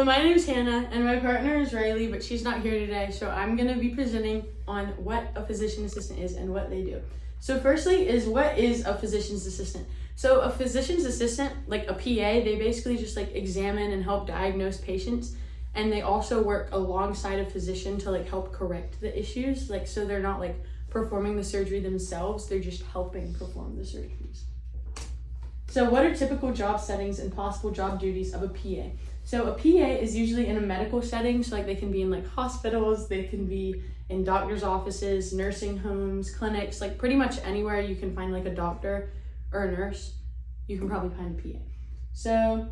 So my name is Hannah, and my partner is Rylee, but she's not here today, so I'm going to be presenting on what a physician assistant is and what they do. So firstly is, what is a physician's assistant? So a physician's assistant, like a PA, they basically just like examine and help diagnose patients, and they also work alongside a physician to like help correct the issues, like so they're not like performing the surgery themselves, they're just helping perform the surgeries. So what are typical job settings and possible job duties of a PA? So a PA is usually in a medical setting, so like they can be in like hospitals, they can be in doctor's offices, nursing homes, clinics, like pretty much anywhere you can find like a doctor or a nurse, you can probably find a PA. So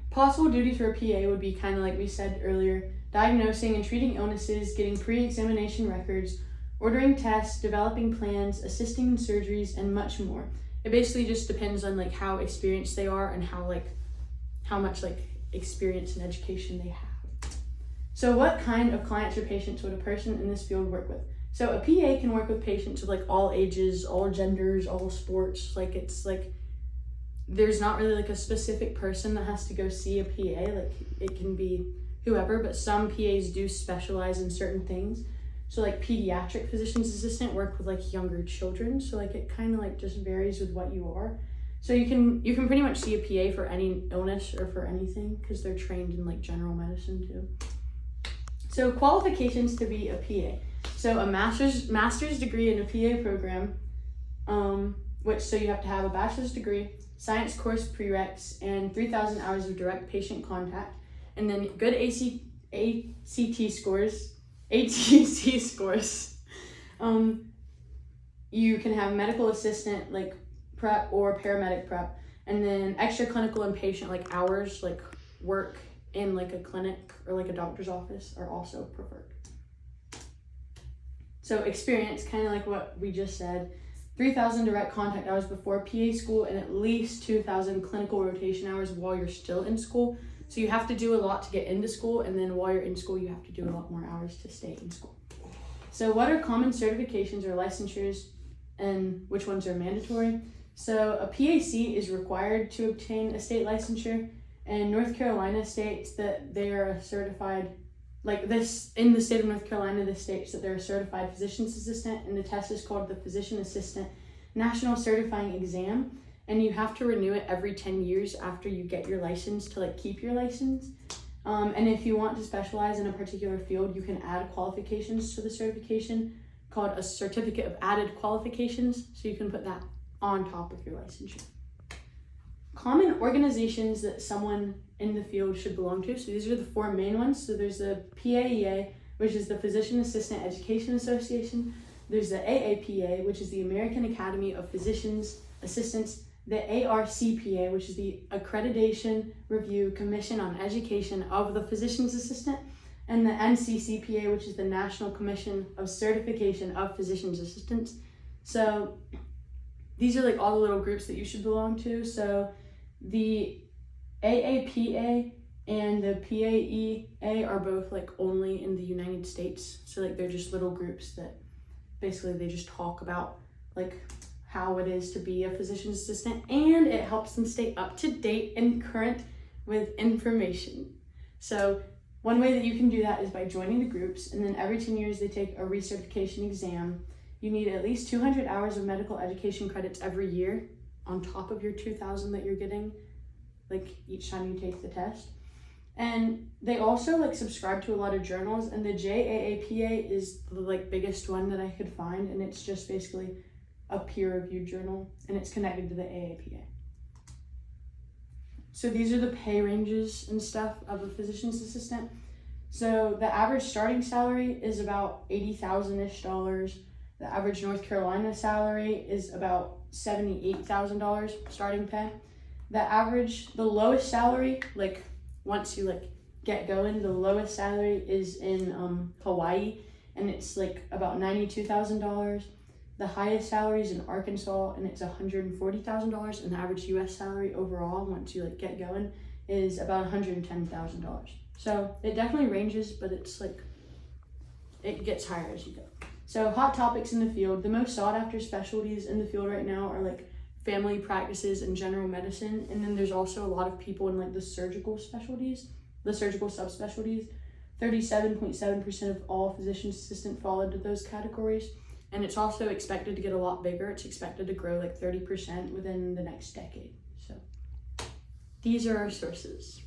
possible duties for a PA would be kind of like we said earlier, diagnosing and treating illnesses, getting pre-examination records, ordering tests, developing plans, assisting in surgeries, and much more. It basically just depends on like how experienced they are and how much like experience and education they have. So what kind of clients or patients would a person in this field work with? So a PA can work with patients of like all ages, all genders, all sports. Like it's like there's not really like a specific person that has to go see a PA. Like it can be whoever, but some PAs do specialize in certain things. So like pediatric physician's assistant work with like younger children. So like it kind of like just varies with what you are. So you can pretty much see a PA for any illness or for anything because they're trained in like general medicine too. So qualifications to be a PA. So a master's degree in a PA program, so you have to have a bachelor's degree, science course prereqs, and 3,000 hours of direct patient contact, and then good ACT scores, ATC scores. You can have medical assistant like prep or paramedic prep, and then extra clinical and patient like hours like work in like a clinic or like a doctor's office are also preferred. So experience, kind of like what we just said, 3,000 direct contact hours before PA school and at least 2,000 clinical rotation hours while you're still in school. So you have to do a lot to get into school, and then while you're in school you have to do a lot more hours to stay in school. So what are common certifications or licensures and which ones are mandatory? So a PAC is required to obtain a state licensure, and North Carolina states that they are a certified, like this, in the state of North Carolina, this states that they're a certified physician's assistant, and the test is called the Physician Assistant National Certifying Exam, and you have to renew it every 10 years after you get your license to like keep your license. And if you want to specialize in a particular field, you can add qualifications to the certification called a certificate of added qualifications, so you can put that on top of your licensure. Common organizations that someone in the field should belong to. So these are the four main ones. So there's the PAEA, which is the Physician Assistant Education Association. There's the AAPA, which is the American Academy of Physicians Assistants. The ARCPA, which is the Accreditation Review Commission on Education of the Physician's Assistant. And the NCCPA, which is the National Commission of Certification of Physician's Assistants. So these are like all the little groups that you should belong to. So the AAPA and the PAEA are both like only in the United States. So like they're just little groups that basically they just talk about like how it is to be a physician's assistant, and it helps them stay up to date and current with information. So one way that you can do that is by joining the groups, and then every 10 years they take a recertification exam. You need at least 200 hours of medical education credits every year on top of your 2,000 that you're getting like each time you take the test. And they also like subscribe to a lot of journals, and the JAAPA is the like biggest one that I could find, and it's just basically a peer-reviewed journal, and it's connected to the AAPA. So these are the pay ranges and stuff of a physician's assistant. So the average starting salary is about $80,000-ish. The average North Carolina salary is about $78,000 starting pay. The lowest salary, like once you like get going, the lowest salary is in Hawaii, and it's like about $92,000. The highest salary is in Arkansas, and it's $140,000, and the average US salary overall, once you like get going, is about $110,000. So it definitely ranges, but it's like, it gets higher as you go. So hot topics in the field. The most sought after specialties in the field right now are like family practices and general medicine. And then there's also a lot of people in like the surgical specialties. the surgical subspecialties. 37.7% of all physician assistant fall into those categories. And it's also expected to get a lot bigger. It's expected to grow like 30% within the next decade. So these are our sources.